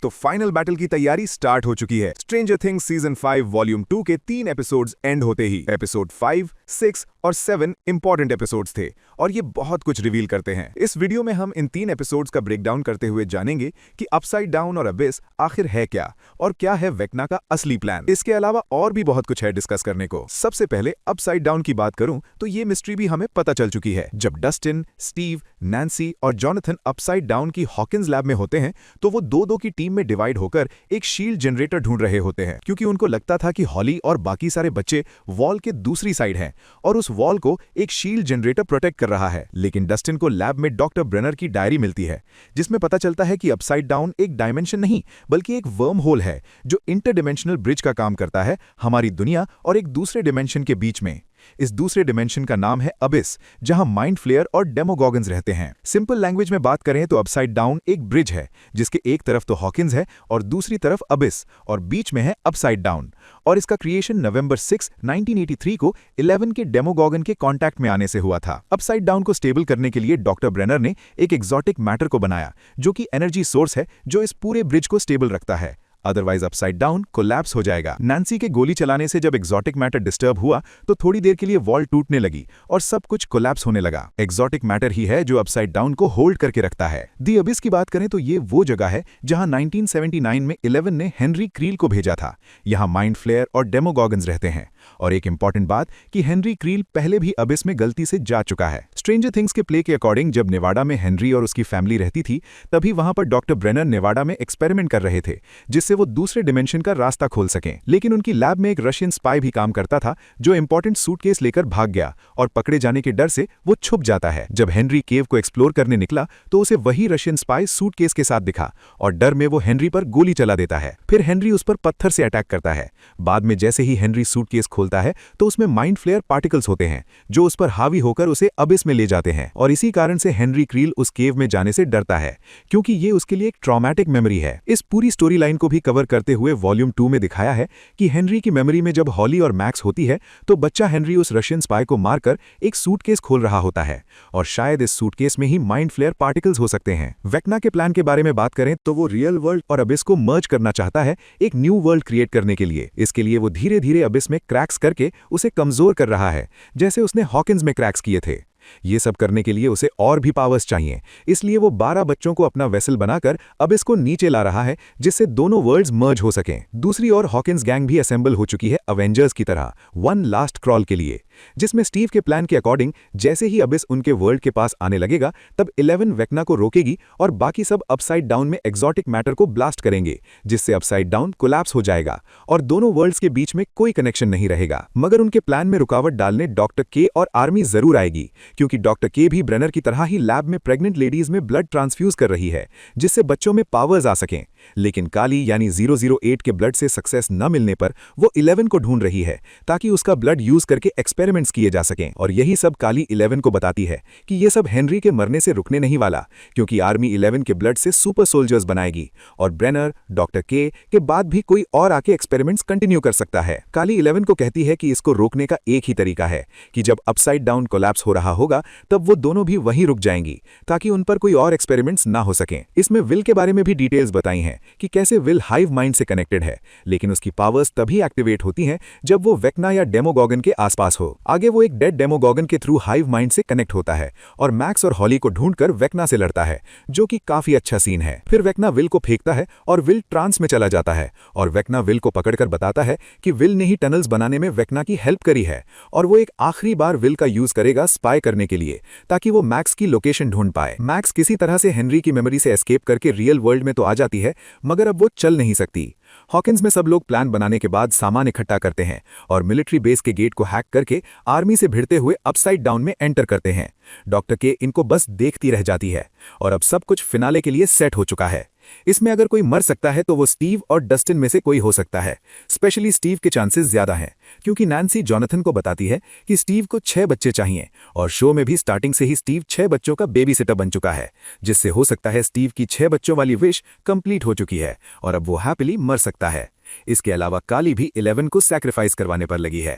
तो final battle की तैयारी स्टार्ट हो चुकी है। स्ट्रेंजर थिंग्स सीजन 5 वॉल्यूम 2 के 3 एपिसोड्स एंड होते ही एपिसोड 5, 6 और 7 इंपॉर्टेंट एपिसोड्स थे और ये बहुत कुछ रिवील करते हैं। इस वीडियो में हम इन 3 एपिसोड्स का ब्रेकडाउन करते हुए जानेंगे कि अपसाइड डाउन और अबिस आखिर है क्या और क्या है वेक्ना का असली प्लान। इसके अलावा और भी बहुत कुछ है डिस्कस करने को। सबसे पहले अपसाइड डाउन की बात करूं तो ये मिस्ट्री भी हमें पता चल चुकी है। जब डस्टिन, स्टीव, नैन्सी और जॉनथन अपसाइड डाउन की हॉकिंस लैब में होते हैं तो वो दो की टीम में डिवाइड होकर एक शील्ड जनरेटर ढूंढ रहे होते हैं, क्योंकि उनको लगता था कि हॉली और बाकी सारे बच्चे वॉल के दूसरी साइड हैं और उस वॉल को एक शील्ड जनरेटर प्रोटेक्ट कर रहा है। लेकिन डस्टिन को लैब में डॉक्टर ब्रेनर की डायरी मिलती है जिसमें पता चलता है कि अपसाइड डाउन एक डायमेंशन नहीं बल्कि एक वर्म होल है जो इंटरडिमेंशनल ब्रिज का काम करता है हमारी दुनिया और एक दूसरे डिमेंशन के बीच में। इस दूसरे डिमेंशन का नाम है अबिस, जहां माइंड फ्लेयर और डेमोगॉगन्स रहते हैं। सिंपल लैंग्वेज में बात करें तो अपसाइड डाउन एक ब्रिज है जिसके एक तरफ तो हॉकिंस है और दूसरी तरफ अबिस और बीच में है अपसाइड डाउन। और इसका क्रिएशन नवंबर 6, 1983 को 11 के डेमोगॉगन के कांटेक्ट में आने से हुआ था। अपसाइड डाउन को स्टेबल करने के लिए डॉक्टर ब्रेनर ने एक एक्सोटिक मैटर को बनाया जो कि एनर्जी सोर्स है जो इस पूरे ब्रिज को स्टेबल रखता है, अदरवाइज अपसाइड डाउन कोलैप्स हो जाएगा। नैन्सी के गोली चलाने से जब एक्सोटिक मैटर डिस्टर्ब हुआ तो थोड़ी देर के लिए वॉल टूटने लगी और सब कुछ कोलैप्स होने लगा। एक्सोटिक मैटर ही है जो अपसाइड डाउन को होल्ड करके रखता है। दी अबिस की बात करें तो ये वो जगह है जहां 1979 में 11 ने हेनरी क्रील को भेजा था। यहां माइंड फ्लेयर और डेमोगॉगन्स रहते हैं। और एक इंपॉर्टेंट बात कि हेनरी क्रील पहले भी अबिस में गलती से जा चुका है। स्ट्रेंजर थिंग्स के प्ले के अकॉर्डिंग जब नेवाडा में हेनरी और उसकी फैमिली रहती थी तभी वहां पर डॉक्टर ब्रेनर नेवाडा में एक्सपेरिमेंट कर रहे थे जिससे वो दूसरे डिमेंशन का रास्ता खोल सकें। लेकिन उनकी लैब में एक रशियन स्पाई भी काम करता था जो इंपॉर्टेंट सूटकेस लेकर भाग गया और पकड़े जाने के डर से वो छुप जाता है। जब हेनरी केव को एक्सप्लोर करने निकला तो उसे वही रशियन स्पाई सूटकेस के साथ दिखा और डर में वो हेनरी पर गोली चला देता है। फिर हेनरी उस पर पत्थर से अटैक करता है। बाद में जैसे ही हेनरी सूटकेस खोलता है तो उसमें माइंड फ्लेयर पार्टिकल्स होते हैं जो उस पर हावी होकर उसे अबिस में ले जाते हैं और इसी कारण से हेनरी क्रील उस केव में जाने से डरता है क्योंकि ये उसके लिए एक ट्रॉमेटिक मेमोरी है। इस पूरी स्टोरी लाइन को भी कवर करते हुए वॉल्यूम 2 में दिखाया है कि हेनरी की मेमोरी में जब हॉली और मैक्स होती है तो बच्चा हेनरी उस रशियन स्पाई को मारकर एक सूटकेस खोल रहा होता है और शायद इस सूटकेस में ही माइंड फ्लेयर पार्टिकल्स हो सकते हैं। वेक्ना के प्लान के बारे में बात करें तो वो रियल वर्ल्ड और अबिस को मर्ज करना चाहता है एक न्यू वर्ल्ड क्रिएट करने के लिए। इसके लिए वो धीरे धीरे अबिस में क्रैक्स करके उसे कमजोर कर रहा है जैसे उसने हॉकिंस में क्रैक्स किए थे। ये सब करने के लिए उसे और भी पावर्स चाहिए, इसलिए वो 12 बच्चों को अपना वेसल बनाकर अबिस को नीचे ला रहा है जिससे दोनों वर्ल्ड्स मर्ज हो सकें। दूसरी ओर हॉकिंस गैंग भी असेंबल हो चुकी है अवेंजर्स की तरह वन लास्ट क्रॉल के लिए, जिसमें स्टीव के प्लान के अकॉर्डिंग जैसे ही अबिस उनके वर्ल्ड के पास आने लगेगा तब 11 वेक्ना को रोकेगी और बाकी सब अपसाइड डाउन में एक्सोटिक मैटर को ब्लास्ट करेंगे जिससे अपसाइड डाउन कोलैप्स हो जाएगा और दोनों वर्ल्ड्स के बीच में कोई कनेक्शन नहीं रहेगा। मगर उनके प्लान में रुकावट डालने डॉक्टर के और आर्मी जरूर आएगी क्योंकि डॉक्टर के भी ब्रेनर की तरह ही लैब में प्रेग्नेंट लेडीज में ब्लड ट्रांसफ्यूज कर रही है जिससे बच्चों में पावर्स आ सकें। लेकिन काली यानी 008 के ब्लड से सक्सेस न मिलने पर वो 11 को ढूंढ रही है ताकि उसका ब्लड यूज करके एक्सपेरिमेंट्स किए जा सकें। और यही सब काली 11 को बताती है कि ये सब हेनरी के मरने से रुकने नहीं वाला क्योंकि आर्मी 11 के ब्लड से सुपर सोल्जर्स बनाएगी और ब्रेनर डॉक्टर के बाद भी कोई और आके एक्सपेरिमेंट्स कंटिन्यू कर सकता है। काली 11 को कहती है कि इसको रोकने का एक ही तरीका है कि जब अपसाइड डाउन कोलैप्स हो रहा होगा तब वो दोनों भी वहीं रुक जाएंगी ताकि उन पर कोई और एक्सपेरिमेंट्स ना हो सकें। इसमें विल के बारे में भी डिटेल्स बताई हैं कि कैसे विल हाइव माइंड से कनेक्टेड है, लेकिन उसकी पावर्स तभी एक्टिवेट होती हैं जब वो वेक्ना या डेमोगॉगन के आसपास हो। आगे वो एक डेड डेमोगॉगन के थ्रू हाइव माइंड से कनेक्ट होता है और मैक्स और हॉली को ढूंढकर वेक्ना से लड़ता है जो कि काफी अच्छा सीन है। फिर वेक्ना विल को फेंकता है और विल ट्रांस में चला जाता है और वेक्ना विल को पकड़कर बताता है कि विल ने ही टनल्स बनाने में वेक्ना की हेल्प करी है और वो एक आखिरी बार विल का यूज करेगा स्पाई करने के लिए ताकि वो मैक्स की लोकेशन ढूंढ पाए। मैक्स किसी तरह से हेनरी की मेमोरी से एस्केप करके रियल वर्ल्ड में तो आ जाती है मगर अब वो चल नहीं सकती। हॉकिंस में सब लोग प्लान बनाने के बाद सामान इकट्ठा करते हैं और मिलिट्री बेस के गेट को हैक करके आर्मी से भिड़ते हुए अपसाइड डाउन में एंटर करते हैं। डॉक्टर के इनको बस देखती रह जाती है और अब सब कुछ फिनाले के लिए सेट हो चुका है। इसमें अगर कोई मर सकता है तो वो स्टीव और डस्टिन में से कोई हो सकता है। स्पेशली स्टीव के चांसेस ज्यादा हैं क्योंकि नैन्सी जॉनथन को बताती है कि स्टीव को 6 बच्चे चाहिए और शो में भी स्टार्टिंग से ही स्टीव 6 बच्चों का बेबी सिटर बन चुका है जिससे हो सकता है स्टीव की 6 बच्चों वाली विश कंप्लीट हो चुकी है और अब वो हैप्पीली मर सकता है। इसके अलावा काली भी 11 को सैक्रिफाइस करवाने पर लगी है।